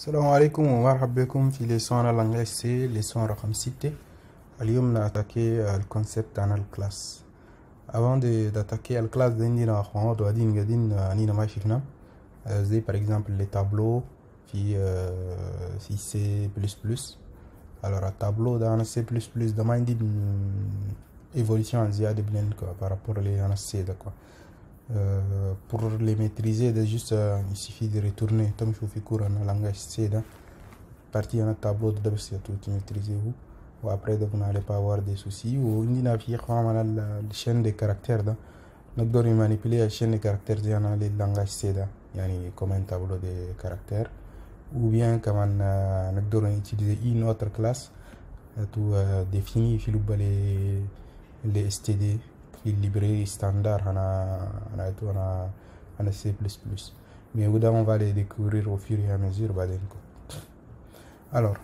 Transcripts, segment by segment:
السلام عليكم ومرحبا بكم في ليسون الانجليزي سي ليسون رقم 6. اليوم نأتاكي الكونسيبت عن الكلاس. avant d'attaquer الكلاس ده عندنا خطوات قاعدين انينا ما شفنا زي par exemple les tableaux في C++. alors التابلو ده انا C++ ده ما عندي évolution زيادة بلين par rapport لي انا C ده quoi. Pour les maîtriser, il suffit de retourner. Comme je fais cours en langage C, partir dans un tableau de tout maîtriser vous. Ou après, vous n'allez pas avoir des soucis. Ou on a la chaîne de caractères. Nous devons manipuler la chaîne de caractères dans le langage C, comme un tableau de caractères. Ou bien, comme nous devons utiliser une autre classe pour définir les STD. Librairie standard en C++. Mais on va les découvrir au fur et à mesure. Alors,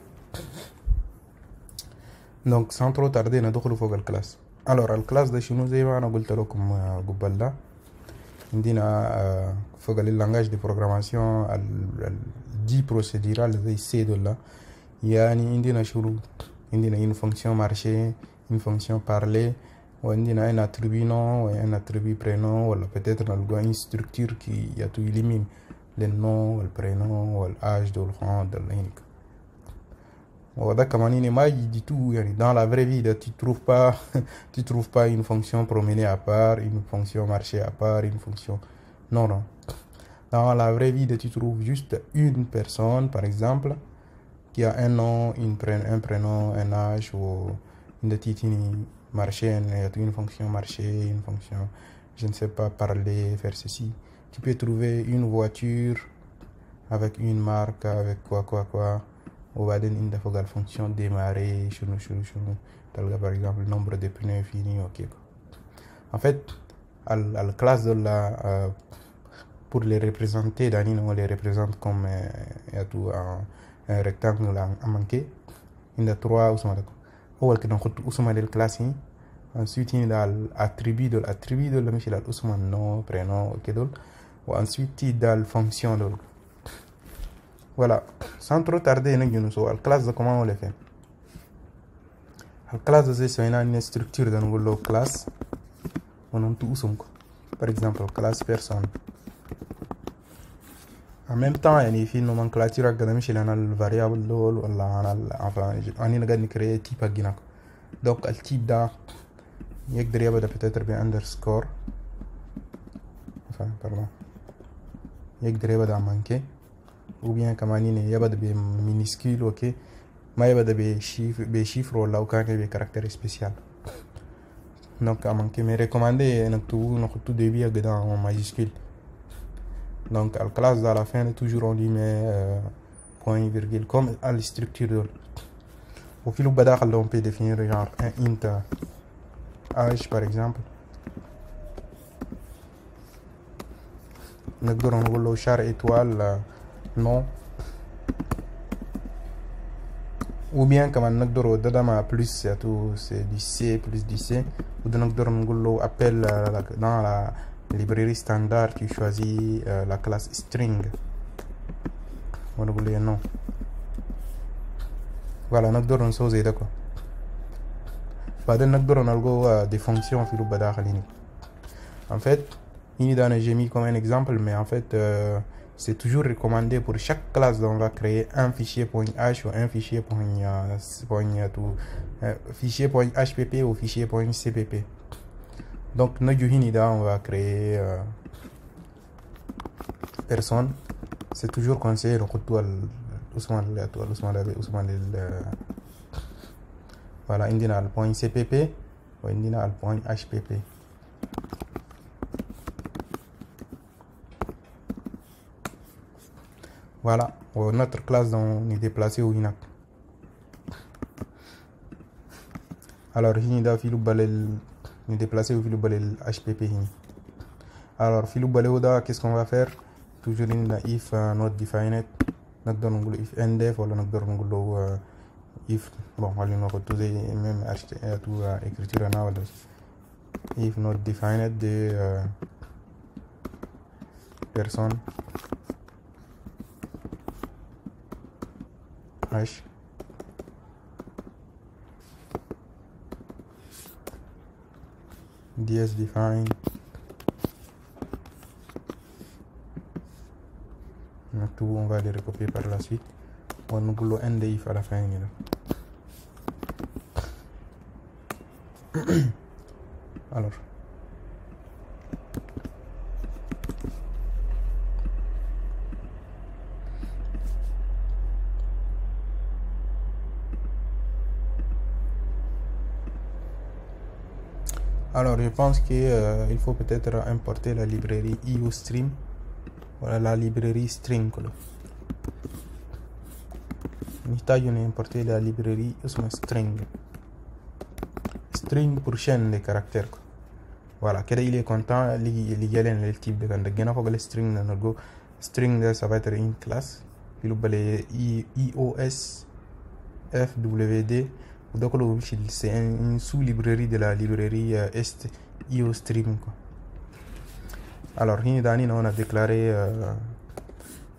donc sans trop tarder, on va voir la classe. Alors, la classe de chez nous, on a dit comme Google. On a le langage de programmation, 10 procédurales de C de là. Il y a une fonction marché, une fonction parler. On a un attribut nom, un attribut prénom, ou peut-être une structure qui élimine le nom, le prénom, l'âge, le rang, le link. Du tout, dans la vraie vie, tu trouves pas une fonction promenée à part, une fonction marché à part, une fonction. Non. Dans la vraie vie, tu trouves juste une personne, par exemple, qui a un nom, un prénom, un âge ou une titine. Marcher, une fonction marcher, une fonction, je ne sais pas, parler, faire ceci. Tu peux trouver une voiture avec une marque, avec quoi. On va donner une fonction démarrer, par exemple, nombre de pneus fini, ok. En fait, à la classe de la, pour les représenter, on les représente comme un rectangle à manquer. Il y a trois, أول كده ناخد اسم للكلاس. ensuite il y a l'attribut de l'attribut الاسم nom prénom كده وensuite il y a la fonction de voilà. Sans trop tarder نجي نسوي الكلاس ده comment on le fait. الكلاس ده زي سوينا une structure ده نقول له class وننتو اسم par exemple class personne. En même temps, il y a une nomenclature académique dans le variable lol ou on a créé type agina. Donc le type da يقدر peut-être ب underscore. Enfin, pardon. يقدر يبدأ manqué ou bien كمان يبدأ ب minuscule ok. ما يبدأ ب chiffre ولا كان ب caractère spécial. Donc à manquer mais recommandé نحطه début en majuscule. Donc, à la classe, à la fin, toujours on lui met point, virgule, comme à la structure. Au fil où on peut définir genre un int âge, par exemple. On a le char étoile, nom. Ou bien, comme on a plus, c'est du C plus du C. Ou on a appel dans la librairie standard, tu choisis la classe string. On va dire non. Voilà, nous devons sauter d'accord. Nous devons des fonctions في البداخل. En fait, j'ai mis comme un exemple, mais en fait, c'est toujours recommandé pour chaque classe on va créer un fichier .h ou un fichier fichier .hpp ou fichier .cpp. Donc, on va créer personne. C'est toujours conseillé de voilà, il y a le point cpp ou il y a le point hpp. Voilà, notre classe on est déplacé au INAC. Alors, il y a nous déplacer au fil HPP. Alors, fil qu'est-ce qu'on va faire? Toujours in if not defined, nous if ndef ou nous if bon, on va utiliser même écriture en if not defined de personne .h dsdefine tout, on va les recopier par la suite. On nous ndif à la fin. Alors je pense que il faut peut-être importer la librairie iostream. Voilà la librairie string. On importer la librairie string pour chaîne de caractères. Voilà, il est content, il y a le type de string. String, ça va être une classe. Il y a ios fwd. Donc c'est une sous-librairie de la librairie iostream. Alors, on a déclaré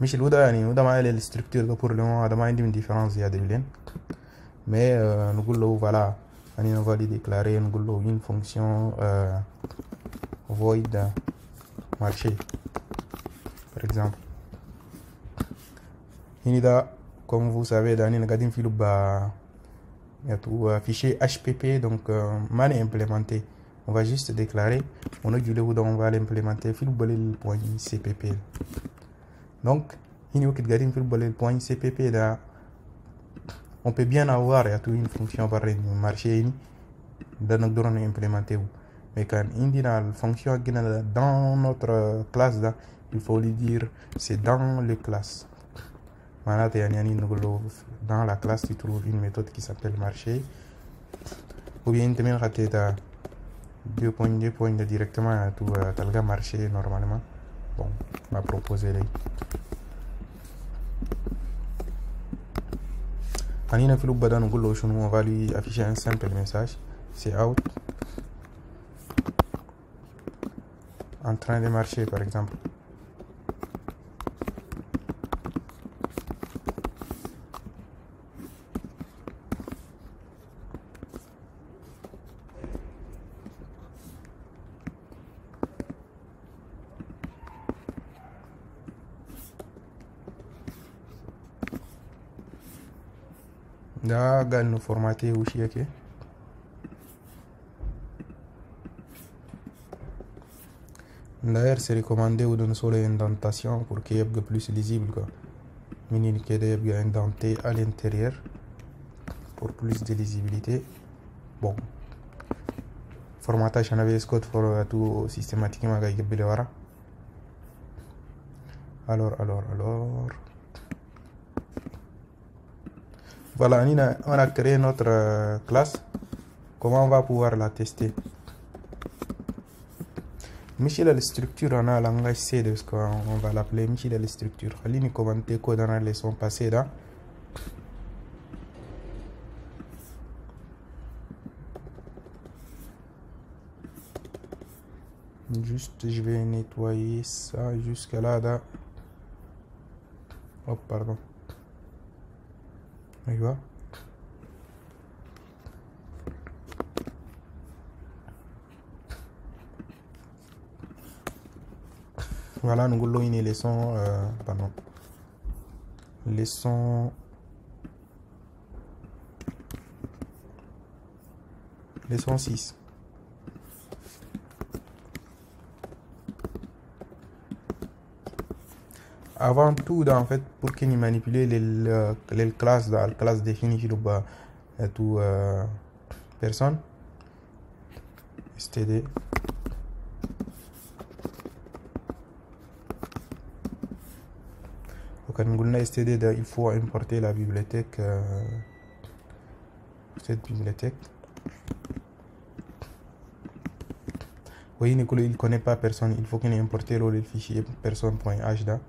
Michel Ouda, on a les structures pour le moment, on a une différence, il y a des liens. Mais nous voilà, on va les déclarer une fonction void marché, par exemple. Comme vous savez, dans une il y a tout fichier HPP, donc mal implémenté. On va juste déclarer, on va l'implémenter le point cpp. Donc, .cpp là, on peut bien avoir une fonction par marché dans implémenter. Mais quand il dit la fonction dans notre classe là, il faut lui dire c'est dans le classe. Dans la classe, tu trouves une méthode qui s'appelle marché. Ou bien tu mets deux points directement à tout le marché normalement. Bon, on va proposer les. On va lui afficher un simple message. C'est out. En train de marcher par exemple. Nous formater aussi, ok. D'ailleurs, c'est recommandé de donner sur l'indentation pour qu'il y ait plus lisible. Mini qui est indenté à l'intérieur pour plus de lisibilité. Bon, formatage, on avait Scott pour tout systématiquement. Alors. Voilà, on a créé notre classe. Comment on va pouvoir la tester? Michel la structure, on a un langage C, parce qu'on va l'appeler Michel la structure. On va commenter quoi dans la leçon passée là. Juste, je vais nettoyer ça jusqu'à là. Oh, pardon. Tu vois? Voilà, nous allons une leçon, leçon 6. Avant tout, en fait, pour qu'il manipule les classes, dans la classe définie par tout personne, std. Quand on a std, il faut importer la bibliothèque, cette bibliothèque. Oui, il ne connaît pas personne, il faut qu'il importe le fichier personne.h là.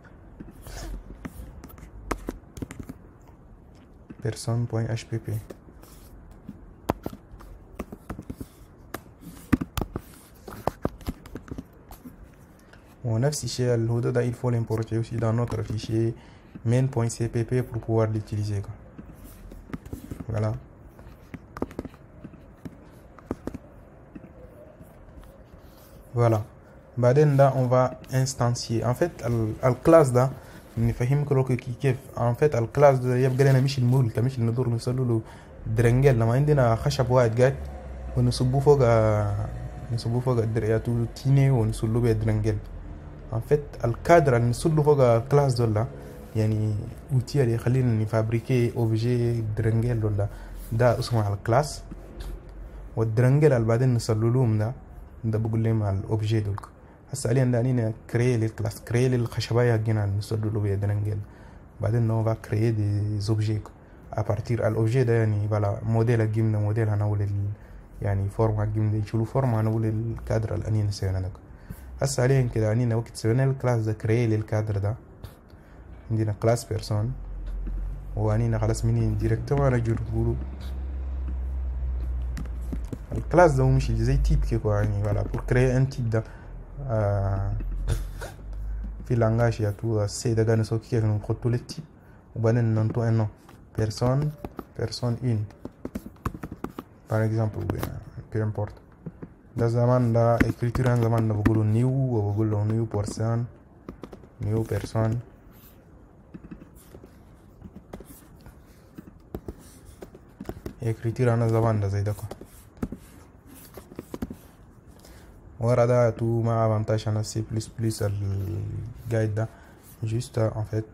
Personne.hpp. On a ce fichier, il faut l'importer aussi dans notre fichier main.cpp pour pouvoir l'utiliser. voilà. Voilà. بعدين ده on va instancier en fait الكلاس ده نفهمك لو كيف en fait الكلاس ده يبقى لنا مش الملك مش ندور نسلو له درنجل لما عندنا خشب واحد قاعد ونصبوه فوق الدرياتو تيني ونسلو بيه درنجل en fait الكادر اللي نسلو فوق الكلاس ده يعني اوتي اللي يخلينا نفابريكي اوبجي درنجل ولا ده اسمه الكلاس والدرنجل اللي بعدين نسلو لهم ده بقول لهم الاوبجي دول هسه حاليا دانينا كري للكلاس كري للخشبايه حقنا نسلو له بيه درنجل بعدين نو va créer des objets à partir الأوبجي ده يعني بلا موديل الجيم ده موديل هنقول يعني فورم الجيم ده يشيلوا فورم هنقول الكادر الأنين سوينا ده هسه حاليا كده عنينا وقت سوينا الكلاس ده كري للكادر ده عندنا كلاس بيرسون وعنينا خلاص منين ديريكتومون نجي نقولوا الكلاس ده مش زي تيب كيكو يعني ولا pour créer un type ده في لانجاج يا تو سي ده غانسو كيف نحطوا له التيب وبعدين ننطو انه personne 1 par exemple peu importe ده زمان ده écriture زمان ده بقولوا new وبقولوا new person écriture أنا زمان ده زي ده ورا ده تو ما avantage أنا C++ الجايد ده juste en fait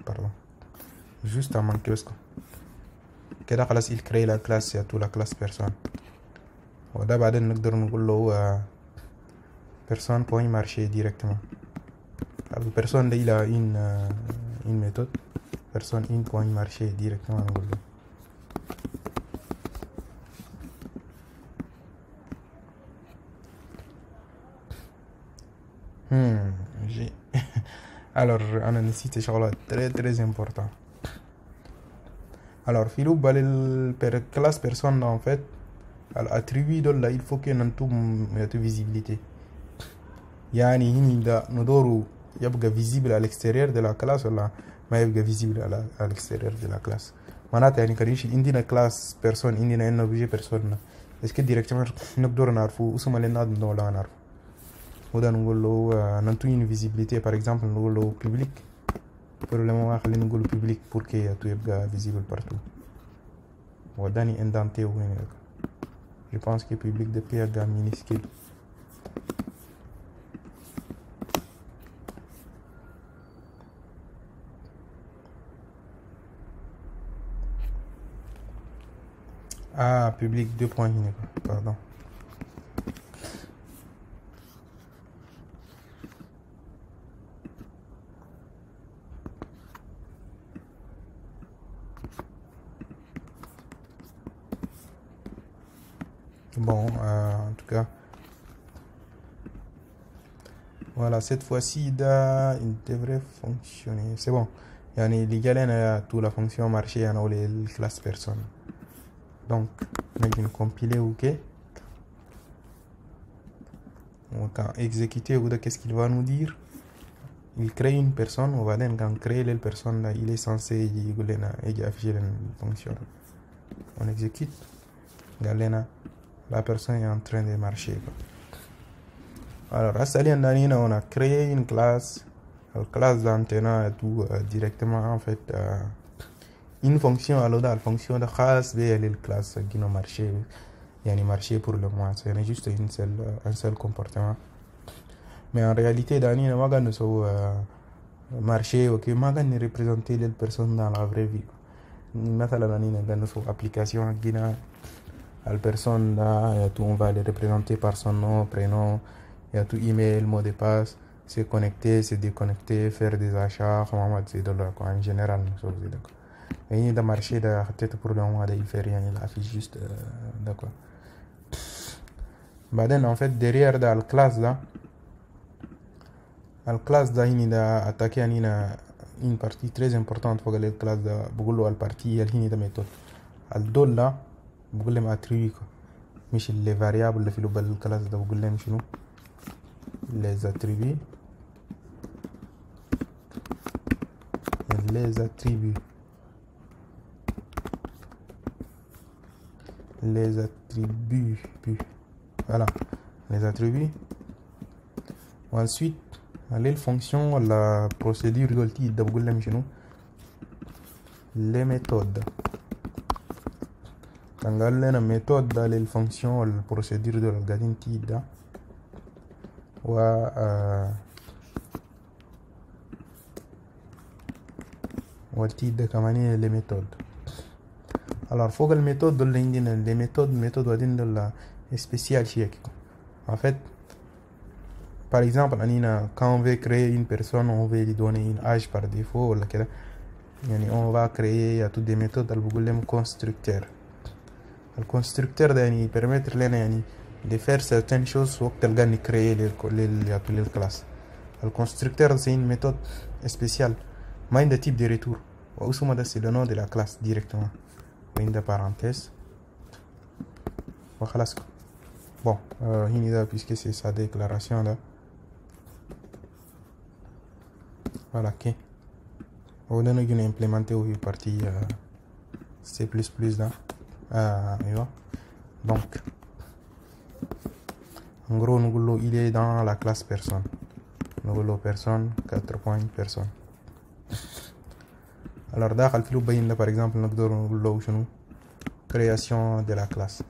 pardon juste à manquer كده خلاص il crée la classe يا تو la classe personne وده بعدين نقدر نقول له personne point marcher directement personne ده il a une méthode personne in point marcher directement نقول له j'ai alors أنا نسيت شغلات très important alors في لوبا classe personne en fait الاتريبيوت ده il faut que ننتم يعطي visibilité يعني هنا ده ندوره يبقى visible على l'extérieur de la classe ولا ما يبقى visible على l'extérieur de la classe معناتها يعني كريش عندنا class person عندنا انه بيجي person بس كده ديريكتومون نقدر نعرفه اسمه لنا ولا نعرفه وده نقول له ننتو une visibilité par exemple نقول له public pour le moment خلينا نقول public pour que يبقى visible partout وداني indenté وين je pense que public depuis يبقى minuscule public 2 points pardon bon en tout cas voilà cette fois-ci il devrait fonctionner c'est bon يعني اللي جالنا toute la fonction marché يعني ou les classes personne donc on va compiler ok on va exécuter ou qu'est-ce qu'il va nous dire il crée une personne on va then quand créer les personnes là il est censé afficher une fonction on exécute galena la personne est en train de marcher alors à on a créé une classe la classe d'antenne tout directement en fait une fonction alors la fonction de classe vers les classes qui n'ont marché yani marché pour le moment c'est juste un seul comportement mais en réalité danina ma gagne so marché ok ma gagne représenter les personnes dans la vraie vie مثلا danina gagne so application qui n'a la personne là tout on va les représenter par son nom prénom il y a tout email mot de passe se connecter se déconnecter faire des achats en général d'accord et de marché de peut-être pour le moment il fait rien il affiche juste d'accord بعدين en fait derrière dans la classe là la classe là il a attaqué une partie très importante pour la classe là بقول له البارتي اللي هي ده méthode الدول là بقول لهم attribut مش les variables اللي في الكلاس ده بقول لهم شنو les attributs les attributs. Voilà, les attributs. Ensuite, les fonctions, la procédure les méthodes. Quand la méthode, les fonctions, la procédure de l'algorithme, les méthodes. Alors, faut que les méthodes, les méthodes spéciales. En fait, par exemple, quand on veut créer une personne, on veut lui donner un âge par défaut. On va créer toutes des méthodes le constructeur. Le constructeur permet de faire certaines choses pour créer les classes. Le constructeur, c'est une méthode spéciale. Mais de type de retour. C'est le nom de la classe directement. Une parenthèse. Bon, puisque c'est sa déclaration là. Voilà, ok. On a implémenté au partie C++ là. Donc, en gros, il est dans la classe personne. Nous personne, 4 points personne. Alors, là, par exemple, nous création de la classe.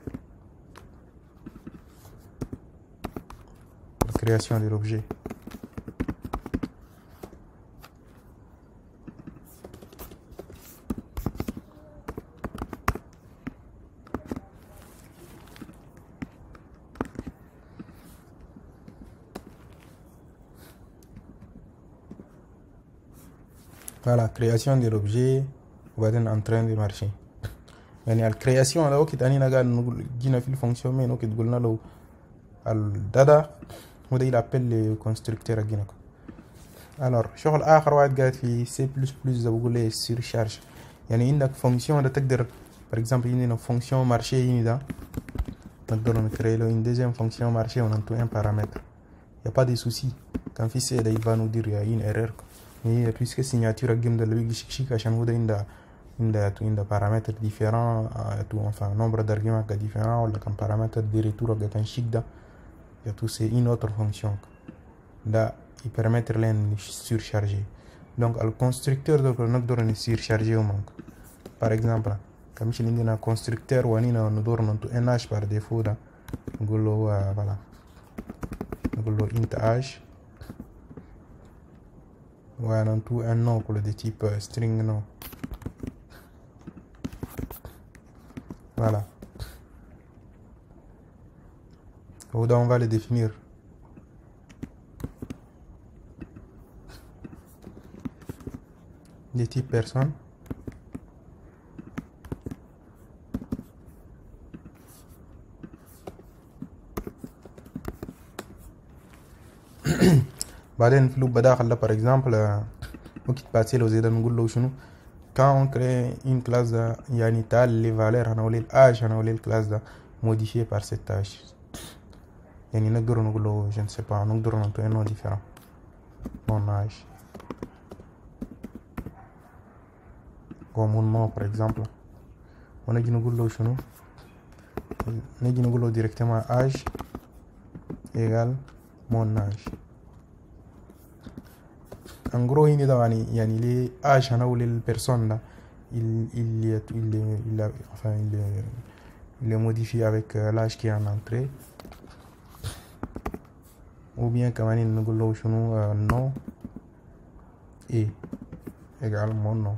La création de l'objet. Voilà, création de l'objet, on va être en train de marcher. La création, là, qui est fonction, mais qui est dada, il appelle le constructeur. Alors, شغل آخر واحد قاعد في C++ بقول له surcharge. يعني عندك fonction تقدر par exemple عندنا fonction marché ده نقدر نكري له une deuxième fonction marché on a un paramètre. Il n'y a pas de souci. Quand il va nous dire qu'il y a une erreur. Mais puisque signature game de la chic عشان هو ده عند paramètres différents enfin nombre d'arguments différents ou comme paramètre de retour de chic da il y a tout c'est une autre fonction là il permet de surcharger. Donc le constructeur de notre surcharger au manque. Par exemple, comme si un constructeur ou nous donne un âge par défaut là, voilà, nous int âge. Voilà, tout un nom pour le type string nom. Voilà. On va le définir. Des types personnes. بعدين في لوب بداخل par exemple ممكن تبعتي له زي ده نقول له شنو quand on crée une classe يعني تعال les valeurs هنقول l'âge هنقول classe ده modifié par cet âge يعني نقدر نقول له je ne sais pas نقدر نعطيه un nom différent mon âge comme mon nom par exemple ونجي نقول له شنو نجي نقول له directement âge égale mon âge. En gros, il les âges ou les personnes il est modifié avec l'âge qui est en entrée. Ou bien quand nous nom et égal mon nom.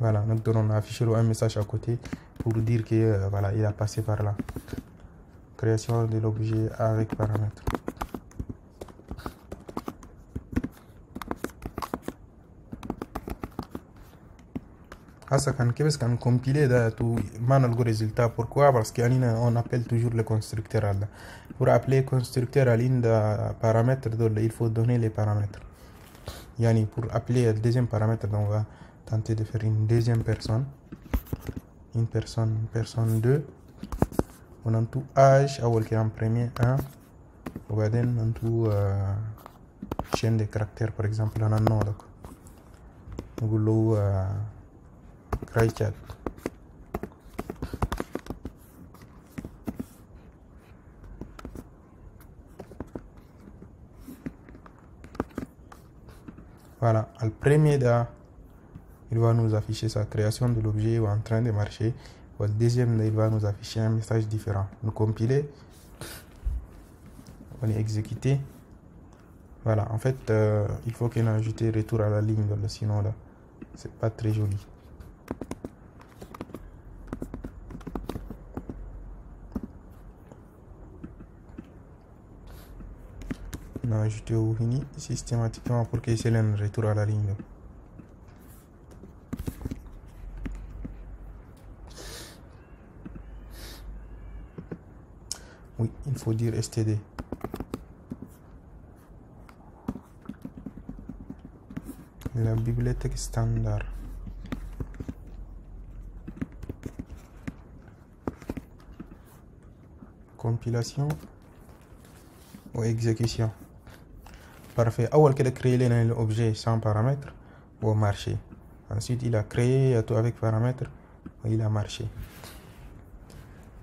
Voilà, nous devons afficher un message à côté pour dire que voilà, il a passé par là. Création de l'objet avec paramètres. Ça quand compiler tout le résultat. Pourquoi? Parce qu'on appelle toujours le constructeur. Pour appeler constructeur à l'une des paramètres, il faut donner les paramètres. Pour appeler le deuxième paramètre, on va tenter de faire une deuxième personne. Une personne 2. On a tout âge, qui est en premier 1. On va donner tout chaîne de caractères, par exemple, on a nom. Cry chat. Voilà, le premier là, il va nous afficher sa création de l'objet ou en train de marcher. Le deuxième, il va nous afficher un message différent. Nous compiler, on est exécuté. Voilà, en fait, il faut qu'on ajoute retour à la ligne, sinon là, c'est pas très joli. On a ajouté au fini systématiquement pour qu'il se un retour à la ligne. Oui, il faut dire std. La bibliothèque standard. Compilation ou exécution. Parfait. Avant qu'il a créé l'objet sans paramètres ou marché. Ensuite, il a créé tout avec paramètres et il a marché.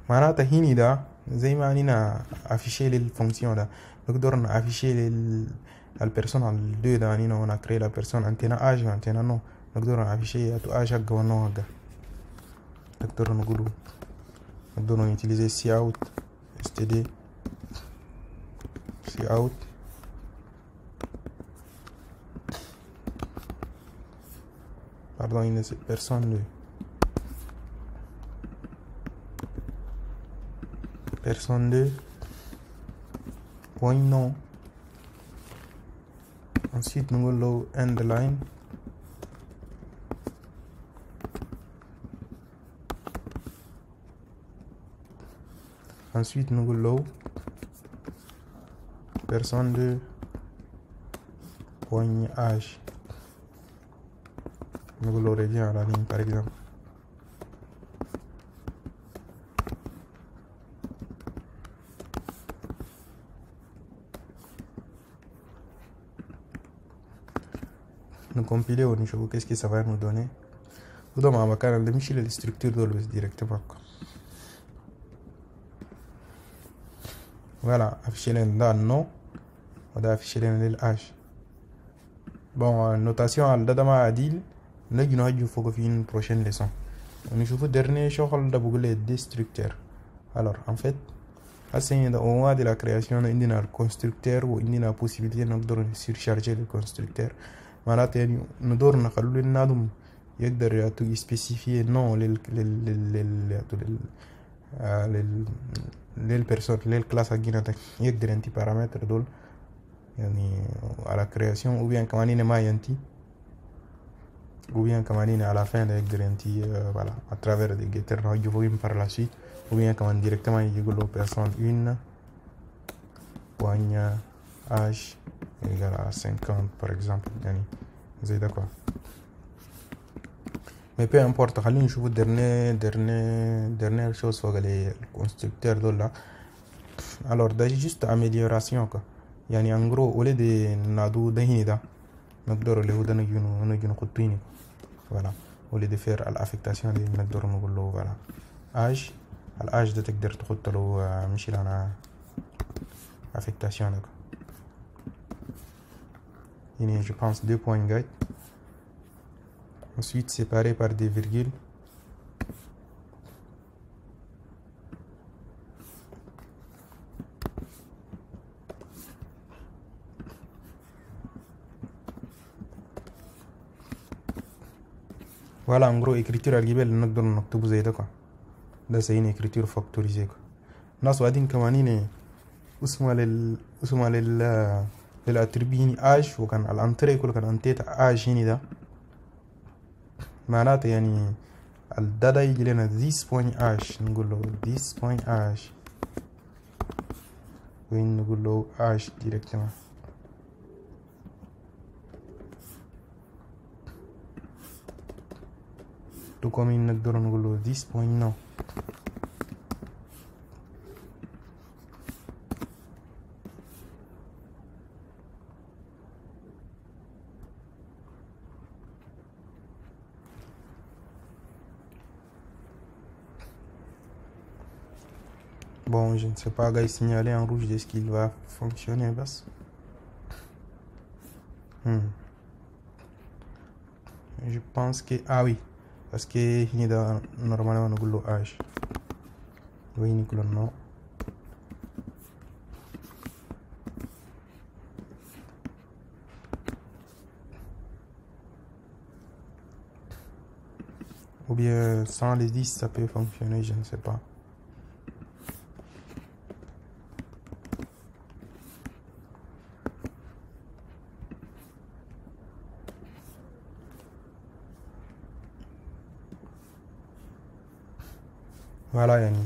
معناتها هنا ده زي ما هنا afficher les fonctions ده نقدر afficher البيرسون على الدو ده هنا وانا créer la personne انتنا âge انتنا نو نقدر afficher تو âge حقه ونو حقه نقدر utiliser cout std cout pardon une personne personne 2 point non. Ensuite nous allons end line. Ensuite nous allons personne 2 point âge. Nous allons revenir à la ligne par exemple. Nous compiler au niveau qu'est-ce que ça va nous donner. Nous devons avoir les structures de l'os directement. Voilà, afficher le nom, on va afficher le H. Bon, notation à l'adama adil, nous allons faire une prochaine leçon. On va faire dernier chose de destructeur. Alors, en fait, au moment de la création, on a un constructeur ou une possibilité de surcharger le constructeur. معناتها ندور نخلو النادم يقدر يعطي يسبيسيفي نو للبيرسون للكلاس حقنا يقدر ينتي بارامتر دول يعني على كرياسيون او بيان كمان ما ينتي ou bien كمان à la fin يقدر ينتي voilà à travers des getters نحجبهم par la suite ou bien كمان directement يقول له personne 1 point âge égal à 50 par exemple يعني زي ده quoi. Mais peu importe خلينا نشوف dernière chose فوق الكونستركتور دول là. Alors ده juste amélioration quoi. يعني en gros au lieu de نادو ده هنا ده نقدر اللي هو ده نجي نخطيني voilà au lieu de faire l'affectation دي نقدر نقول له voilà âge الâge ده تقدر تحط له مش لنا affectation là. Je pense 2 points guide. Ensuite séparé par des virgules. Voilà en gros écriture algébrique نقدر نكتبه زي ده quoi. ده c'est une écriture factorisée quoi. ناس وبعدين كمان اسمها للاتربين اج وكان الانتري كله كان انتيت اج هنا ده معناته يعني الداتا يجي لنا this point اج نقول له this point اج وين نقول له اج ديريكتومون تو كومين نقدر نقول له this point no. Bon, je ne sais pas, gars, signaler en rouge, est-ce qu'il va fonctionner, bas? Je pense que, ah oui, parce que il y a normalement un goulot H. Oui, Nicolas, non. Ou bien sans les 10, ça peut fonctionner, je ne sais pas. Voilà, yani.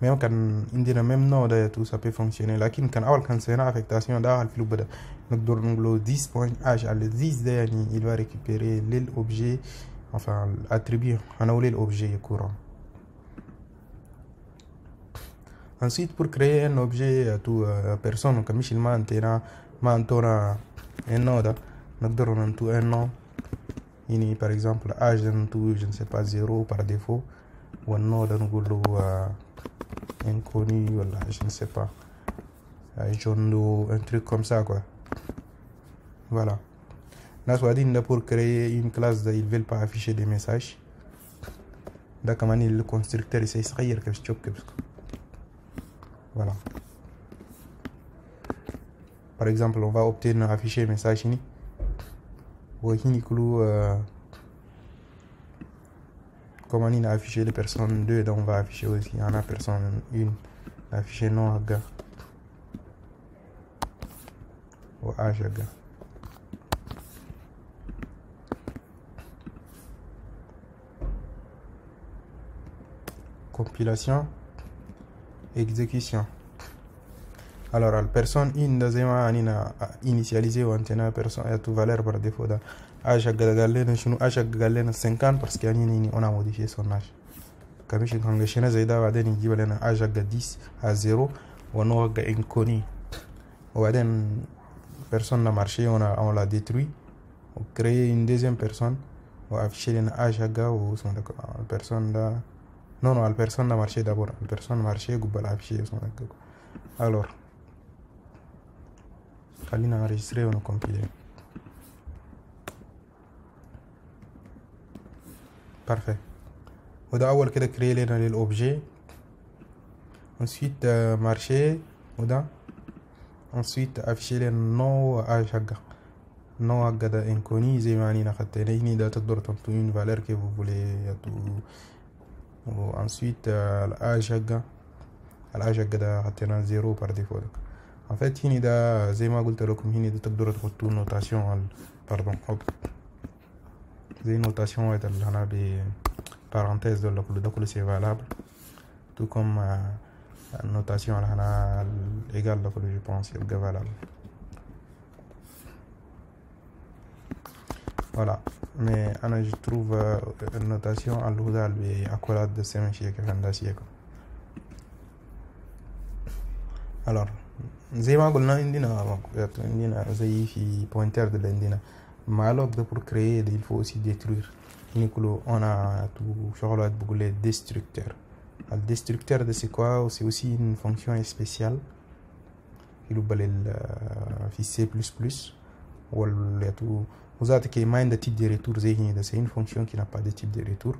Même quand il dit le même nom de tout ça peut fonctionner. Lakin quand awal quand c'est une affectation d'avoir le bada. Donc dans le 10.h à le 10 yani, il va récupérer l'objet, enfin l'attribut, on a l'objet courant. Ensuite, pour créer un objet à toute personne, comme il m'a un nom, donc on a un nom. Il par exemple âge d'un tout, je ne sais pas, 0 par défaut, ou un nom d'un goulot inconnu, voilà, je ne sais pas, un truc comme ça, quoi. Voilà. Là, soit dit, pour créer une classe, ils ne veulent pas afficher des messages. D'accord, le constructeur, il s'est quelque chose. Voilà. Par exemple, on va obtenir afficher un message ici. Ou ici, comme on a affiché les personnes 2, donc on va afficher aussi, il y en a personne 1, afficher non à gars. Ou âge à gars. Compilation, exécution. Alors, la personne 1, deuxième, on a initialisé ou antenne personne à toute valeur par défaut. Âge à galen 50 parce qu'on a modifié son âge. Comme je dis, je suis âge à 10 à 0, on a inconnu. Personne n'a marché, on l'a détruit. On crée une deuxième personne, on a affiché un âge à gars ou la personne là. Non, la personne a marché d'abord. La personne a marché, on a affiché son âge. Alors, quand on a enregistré, on a compilé. Parfait. On va créer l'objet. Ensuite, marcher. Ensuite, afficher le nom à chaque nom à gada inconnu. Zemani na khatene ni date d'ordre une valeur que vous voulez. Ensuite, l'âge à gada khatena 0 par défaut. En fait, il y a des notation, pardon, des notations et des parenthèses de l'ocule, c'est valable, tout comme notation égale, je pense, est valable. Voilà, mais je trouve une notation à l'oudal et accolade de ces messieurs qui font. Alors, زي ما قلنا عندنا زي في pointer de l'indina malog de pour créer il faut aussi détruire on a tout شغلات بقول destructeur. Le destructeur de c'est quoi? C'est aussi une fonction spéciale qui في C++ ولا tout vous avez qui mind de type de retour c'est une fonction qui n'a pas de type de retour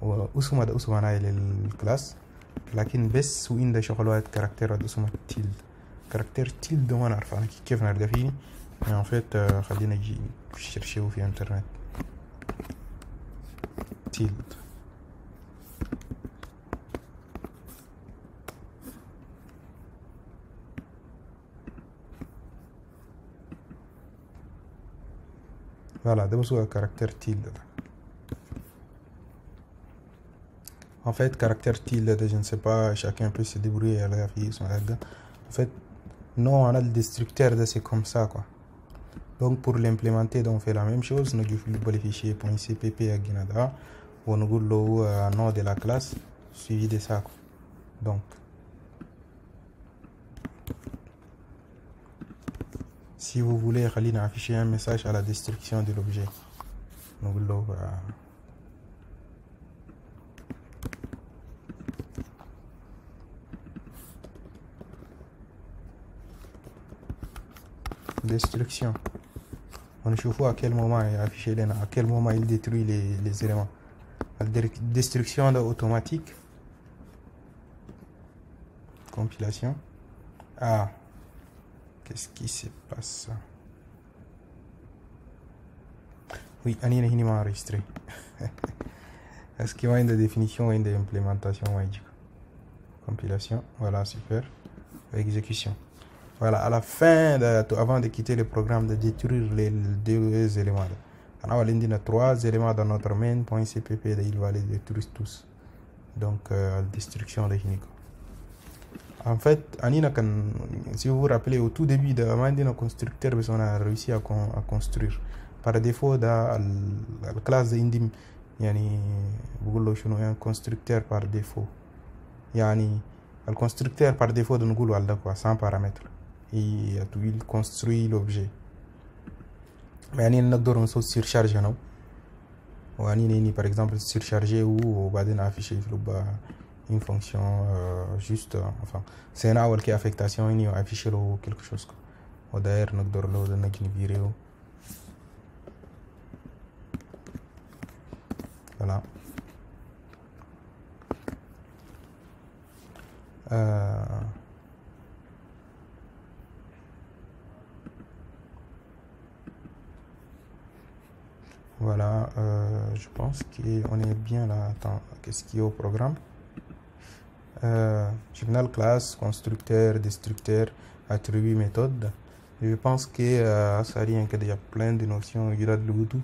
واسمها ده اسمها الكلاس لكن بس وين شغلات كاركتير ده اسمها tilde. Caractère tilde on a كيف نلقى فيه mais en fait خلينا نجي chercher في internet tilde. Voilà, ده بس هو caractère tilde. En fait, caractère tilde, je ne sais pas, chacun peut se débrouiller à la fille. En fait, non, on a le destructeur de c'est comme ça, quoi. Donc, pour l'implémenter, on fait la même chose. Nous avons le fichier .cpp à Guinada, où nous avons le nom de la classe suivi de ça, quoi. Donc, si vous voulez afficher un message à la destruction de l'objet, nous avons destruction. On chauffe à quel moment il affiché à quel moment il détruit les éléments. La destruction automatique. Compilation. Ah, qu'est-ce qui se passe? Oui, Annie n'est pas enregistré. Est-ce qu'il y a une définition ou une implémentation? Compilation, voilà, super. Exécution. Voilà, à la fin, avant de quitter le programme, de détruire les deux éléments. On a 3 éléments dans notre main.cpp, il va les détruire tous. Donc, destruction de Hinico. En fait, si vous vous rappelez, au tout début de la constructeur, on a réussi à construire. Par défaut, dans la classe d'Indim, il y a un constructeur par défaut. Le constructeur par défaut de Google sans paramètres. Il construit l'objet. Mais il y a une surcharge. Par exemple, surcharger ou afficher une fonction juste. Enfin, c'est une affectation, il y a affiché quelque chose. D'ailleurs, nous avons une vidéo. Voilà. Voilà, je pense qu'on est bien là. Attends, qu'est-ce qu'il y a au programme? Signal classe, constructeur, destructeur, attribut, méthode. Je pense que ça rien qu'il y a plein de notions. Il y a de l'Ubuntu.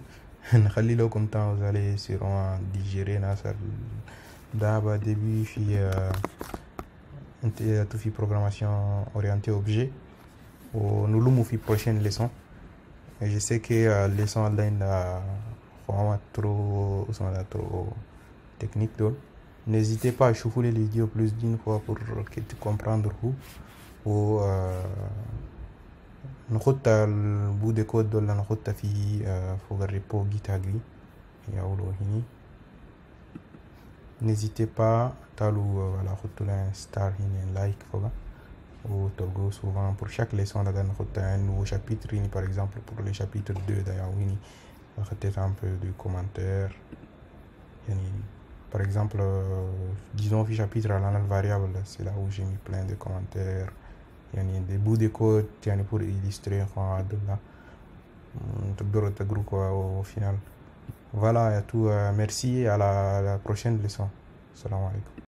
Comme temps, vous allez sûrement digérer d'abord début puis tout fait programmation orientée objet. Nous l'avons fait prochaine leçon. Et je sais que leçon online vraiment trop technique. N'hésitez pas à chauffer les vidéos plus d'une fois pour que tu comprennes ou نخط البو دي كود ولا نخط في فوق الريبو GitHub يقولوا هني. N'hésitez pas تالو voilà خطوا لنا ستار هني لايك فوق ou تلقوا souvent pour chaque leçon là نخط un nouveau chapitre هني par exemple pour le chapitre 2 d'ailleurs هني نخطيت un peu de commentaires يعني par exemple disons في chapitre à la variable c'est là où j'ai mis plein de commentaires. Il y a des bouts de code pour illustrer au final. Voilà, et tout. Merci, à la prochaine leçon. Salam alaikum.